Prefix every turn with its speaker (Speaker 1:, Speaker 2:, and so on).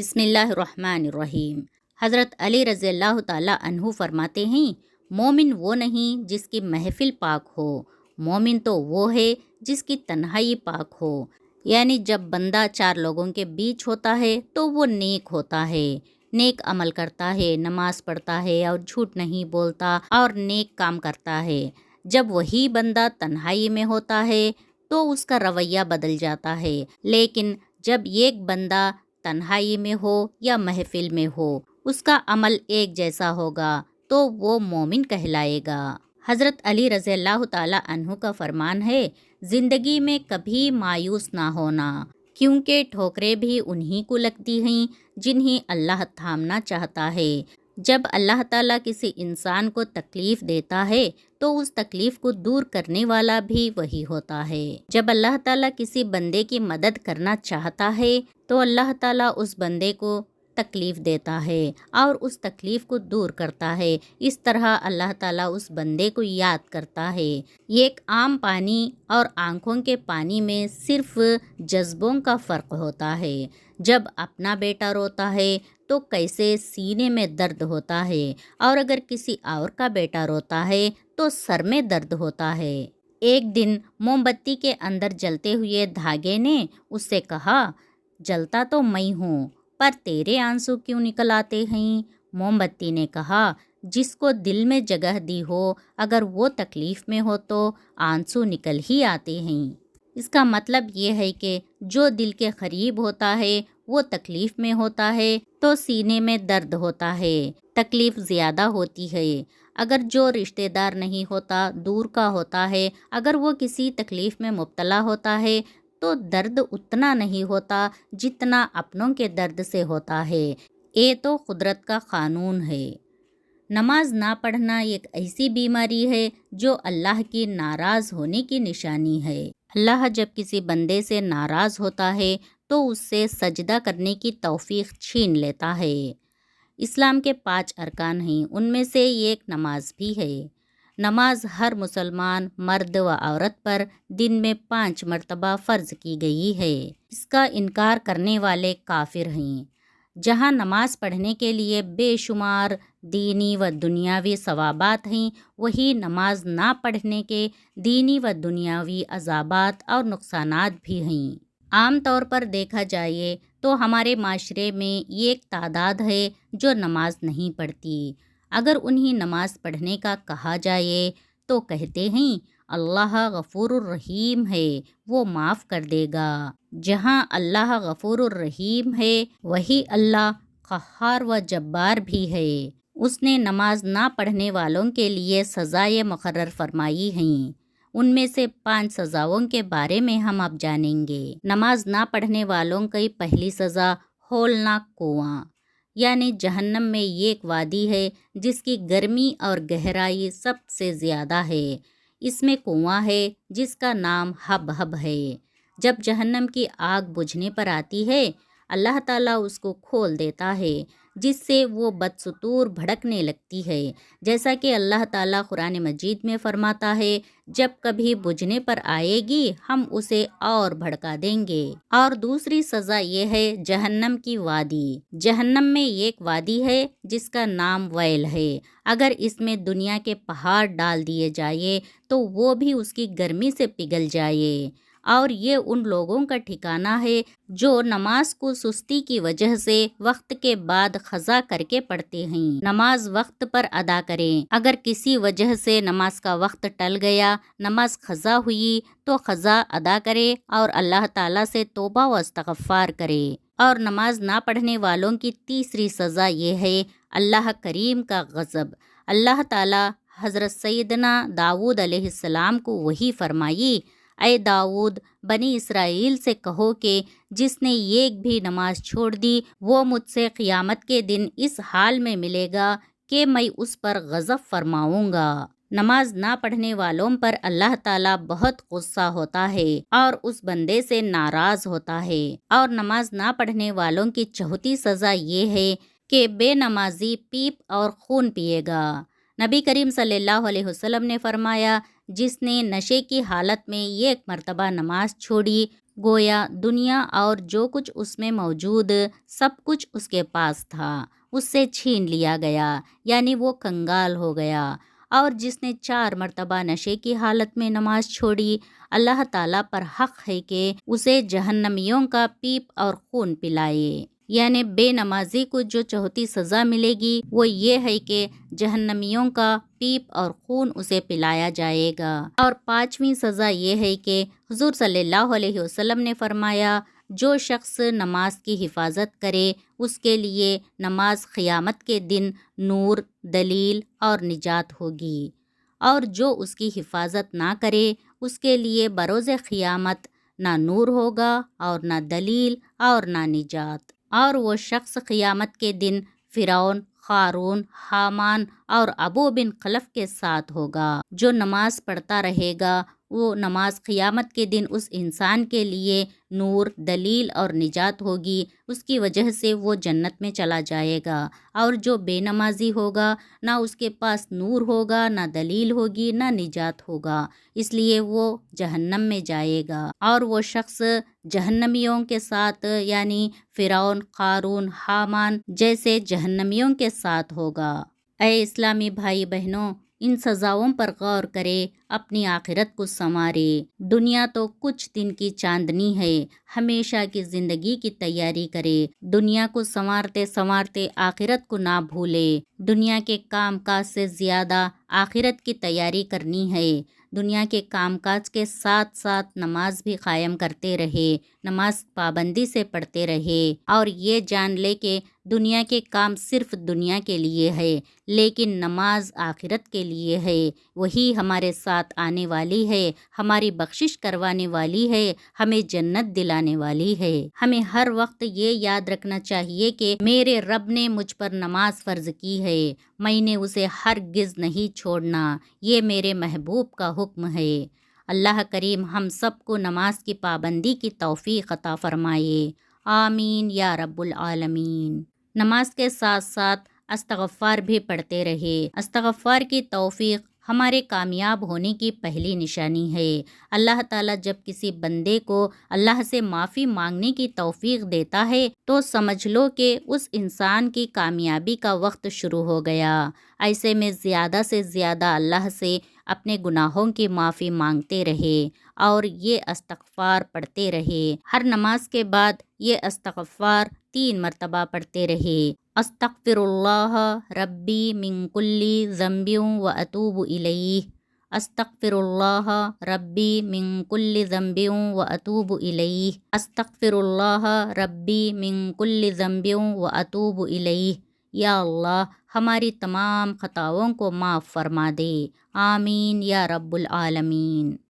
Speaker 1: بسم اللہ الرحمن الرحیم۔ حضرت علی رضی اللہ تعالیٰ عنہ فرماتے ہیں، مومن وہ نہیں جس کی محفل پاک ہو، مومن تو وہ ہے جس کی تنہائی پاک ہو۔ یعنی جب بندہ چار لوگوں کے بیچ ہوتا ہے تو وہ نیک ہوتا ہے، نیک عمل کرتا ہے، نماز پڑھتا ہے اور جھوٹ نہیں بولتا اور نیک کام کرتا ہے۔ جب وہی بندہ تنہائی میں ہوتا ہے تو اس کا رویہ بدل جاتا ہے، لیکن جب ایک بندہ تنہائی میں ہو یا محفل میں ہو اس کا عمل ایک جیسا ہوگا تو وہ مومن کہلائے گا۔ حضرت علی رضی اللہ تعالی عنہ کا فرمان ہے، زندگی میں کبھی مایوس نہ ہونا، کیونکہ ٹھوکریں بھی انہی کو لگتی ہیں جنہیں اللہ تھامنا چاہتا ہے۔ جب اللہ تعالیٰ کسی انسان کو تکلیف دیتا ہے تو اس تکلیف کو دور کرنے والا بھی وہی ہوتا ہے۔ جب اللہ تعالیٰ کسی بندے کی مدد کرنا چاہتا ہے تو اللہ تعالیٰ اس بندے کو تکلیف دیتا ہے اور اس تکلیف کو دور کرتا ہے۔ اس طرح اللہ تعالیٰ اس بندے کو یاد کرتا ہے۔ ایک عام پانی اور آنکھوں کے پانی میں صرف جذبوں کا فرق ہوتا ہے۔ جب اپنا بیٹا روتا ہے تو کیسے سینے میں درد ہوتا ہے، اور اگر کسی اور کا بیٹا روتا ہے تو سر میں درد ہوتا ہے۔ ایک دن موم بتی کے اندر جلتے ہوئے دھاگے نے اس سے کہا، جلتا تو میں ہوں پر تیرے آنسو کیوں نکل آتے ہیں؟ موم بتی نے کہا، جس کو دل میں جگہ دی ہو اگر وہ تکلیف میں ہو تو آنسو نکل ہی آتے ہیں۔ اس کا مطلب یہ ہے کہ جو دل کے قریب ہوتا ہے وہ تکلیف میں ہوتا ہے تو سینے میں درد ہوتا ہے، تکلیف زیادہ ہوتی ہے۔ اگر جو رشتہ دار نہیں ہوتا، دور کا ہوتا ہے، اگر وہ کسی تکلیف میں مبتلا ہوتا ہے تو درد اتنا نہیں ہوتا جتنا اپنوں کے درد سے ہوتا ہے۔ یہ تو قدرت کا قانون ہے۔ نماز نہ پڑھنا ایک ایسی بیماری ہے جو اللہ کی ناراض ہونے کی نشانی ہے۔ اللہ جب کسی بندے سے ناراض ہوتا ہے تو اس سے سجدہ کرنے کی توفیق چھین لیتا ہے۔ اسلام کے 5 ارکان ہیں، ان میں سے ایک نماز بھی ہے۔ نماز ہر مسلمان مرد و عورت پر دن میں 5 مرتبہ فرض کی گئی ہے۔ اس کا انکار کرنے والے کافر ہیں۔ جہاں نماز پڑھنے کے لیے بے شمار دینی و دنیاوی ثوابات ہیں، وہی نماز نہ پڑھنے کے دینی و دنیاوی عذابات اور نقصانات بھی ہیں۔ عام طور پر دیکھا جائے تو ہمارے معاشرے میں ایک تعداد ہے جو نماز نہیں پڑھتی۔ اگر انہیں نماز پڑھنے کا کہا جائے تو کہتے ہیں، اللہ غفور الرحیم ہے، وہ معاف کر دے گا۔ جہاں اللہ غفور الرحیم ہے وہی اللہ قہار و جبار بھی ہے۔ اس نے نماز نہ پڑھنے والوں کے لیے سزائیں مقرر فرمائی ہیں۔ ان میں سے 5 سزاؤں کے بارے میں ہم اب جانیں گے۔ نماز نہ پڑھنے والوں کی پہلی سزا ہولناک کنواں، یعنی جہنم میں ایک وادی ہے جس کی گرمی اور گہرائی سب سے زیادہ ہے۔ اس میں کنواں ہے جس کا نام حب حب ہے۔ جب جہنم کی آگ بجھنے پر آتی ہے، اللہ تعالیٰ اس کو کھول دیتا ہے، جس سے وہ بدستور بھڑکنے لگتی ہے، جیسا کہ اللہ تعالیٰ قرآن مجید میں فرماتا ہے، جب کبھی بجھنے پر آئے گی ہم اسے اور بھڑکا دیں گے۔ اور دوسری سزا یہ ہے جہنم کی وادی۔ جہنم میں ایک وادی ہے جس کا نام ویل ہے۔ اگر اس میں دنیا کے پہاڑ ڈال دیے جائے تو وہ بھی اس کی گرمی سے پگھل جائے۔ اور یہ ان لوگوں کا ٹھکانہ ہے جو نماز کو سستی کی وجہ سے وقت کے بعد قضا کر کے پڑھتے ہیں۔ نماز وقت پر ادا کریں۔ اگر کسی وجہ سے نماز کا وقت ٹل گیا، نماز قضا ہوئی تو قضا ادا کرے اور اللہ تعالیٰ سے توبہ و استغفار کرے۔ اور نماز نہ پڑھنے والوں کی تیسری سزا یہ ہے اللہ کریم کا غضب۔ اللہ تعالیٰ حضرت سیدنا داؤد علیہ السلام کو وہی فرمائی، اے داؤد، بنی اسرائیل سے کہو کہ جس نے ایک بھی نماز چھوڑ دی وہ مجھ سے قیامت کے دن اس حال میں ملے گا کہ میں اس پر غضب فرماؤں گا۔ نماز نہ پڑھنے والوں پر اللہ تعالیٰ بہت غصہ ہوتا ہے اور اس بندے سے ناراض ہوتا ہے۔ اور نماز نہ پڑھنے والوں کی چوتھی سزا یہ ہے کہ بے نمازی پیپ اور خون پیے گا۔ نبی کریم صلی اللہ علیہ وسلم نے فرمایا، جس نے نشے کی حالت میں ایک مرتبہ نماز چھوڑی گویا دنیا اور جو کچھ اس میں موجود سب کچھ اس کے پاس تھا، اس سے چھین لیا گیا، یعنی وہ کنگال ہو گیا۔ اور جس نے 4 مرتبہ نشے کی حالت میں نماز چھوڑی، اللہ تعالیٰ پر حق ہے کہ اسے جہنمیوں کا پیپ اور خون پلائے۔ یعنی بے نمازی کو جو چوتھی سزا ملے گی وہ یہ ہے کہ جہنمیوں کا پیپ اور خون اسے پلایا جائے گا۔ اور 5ویں سزا یہ ہے کہ حضور صلی اللہ علیہ وسلم نے فرمایا، جو شخص نماز کی حفاظت کرے اس کے لیے نماز قیامت کے دن نور، دلیل اور نجات ہوگی، اور جو اس کی حفاظت نہ کرے اس کے لیے بروز قیامت نہ نور ہوگا اور نہ دلیل اور نہ نجات۔ اور وہ شخص قیامت کے دن فرعون، قارون، حامان اور ابو بن خلف کے ساتھ ہوگا۔ جو نماز پڑھتا رہے گا وہ نماز قیامت کے دن اس انسان کے لیے نور، دلیل اور نجات ہوگی، اس کی وجہ سے وہ جنت میں چلا جائے گا۔ اور جو بے نمازی ہوگا نہ اس کے پاس نور ہوگا، نہ دلیل ہوگی، نہ نجات ہوگا، اس لیے وہ جہنم میں جائے گا، اور وہ شخص جہنمیوں کے ساتھ یعنی فرعون، قارون، حامان جیسے جہنمیوں کے ساتھ ہوگا۔ اے اسلامی بھائی بہنوں، ان سزاؤں پر غور کرے، اپنی آخرت کو سنوارے۔ دنیا تو کچھ دن کی چاندنی ہے، ہمیشہ کی زندگی کی تیاری کرے۔ دنیا کو سنوارتے سنوارتے آخرت کو نہ بھولے۔ دنیا کے کام کاج سے زیادہ آخرت کی تیاری کرنی ہے۔ دنیا کے کام کاج کے ساتھ ساتھ نماز بھی قائم کرتے رہے، نماز پابندی سے پڑھتے رہے، اور یہ جان لے کہ دنیا کے کام صرف دنیا کے لیے ہے، لیکن نماز آخرت کے لیے ہے۔ وہی ہمارے ساتھ آنے والی ہے، ہماری بخشش کروانے والی ہے، ہمیں جنت دلانے والی ہے۔ ہمیں ہر وقت یہ یاد رکھنا چاہیے کہ میرے رب نے مجھ پر نماز فرض کی ہے، میں نے اسے ہرگز نہیں چھوڑنا، یہ میرے محبوب کا حکم ہے۔ اللہ کریم ہم سب کو نماز کی پابندی کی توفیق عطا فرمائے، آمین یا رب العالمین۔ نماز کے ساتھ ساتھ استغفار بھی پڑھتے رہے۔ استغفار کی توفیق ہمارے کامیاب ہونے کی پہلی نشانی ہے۔ اللہ تعالیٰ جب کسی بندے کو اللہ سے معافی مانگنے کی توفیق دیتا ہے تو سمجھ لو کہ اس انسان کی کامیابی کا وقت شروع ہو گیا۔ ایسے میں زیادہ سے زیادہ اللہ سے اپنے گناہوں کی معافی مانگتے رہے اور یہ استغفار پڑھتے رہے۔ ہر نماز کے بعد یہ استغفار 3 مرتبہ پڑھتے رہے۔ استغفر اللہ ربی من کل ذنب و اتوب الیہ، استغفر اللہ ربی من کل ذنب و اتوب الیہ، استغفر اللہ ربی من کل ذنب و اتوب الیہ۔ یا اللہ ہماری تمام خطاؤں کو معاف فرما دے، آمین یا رب العالمین۔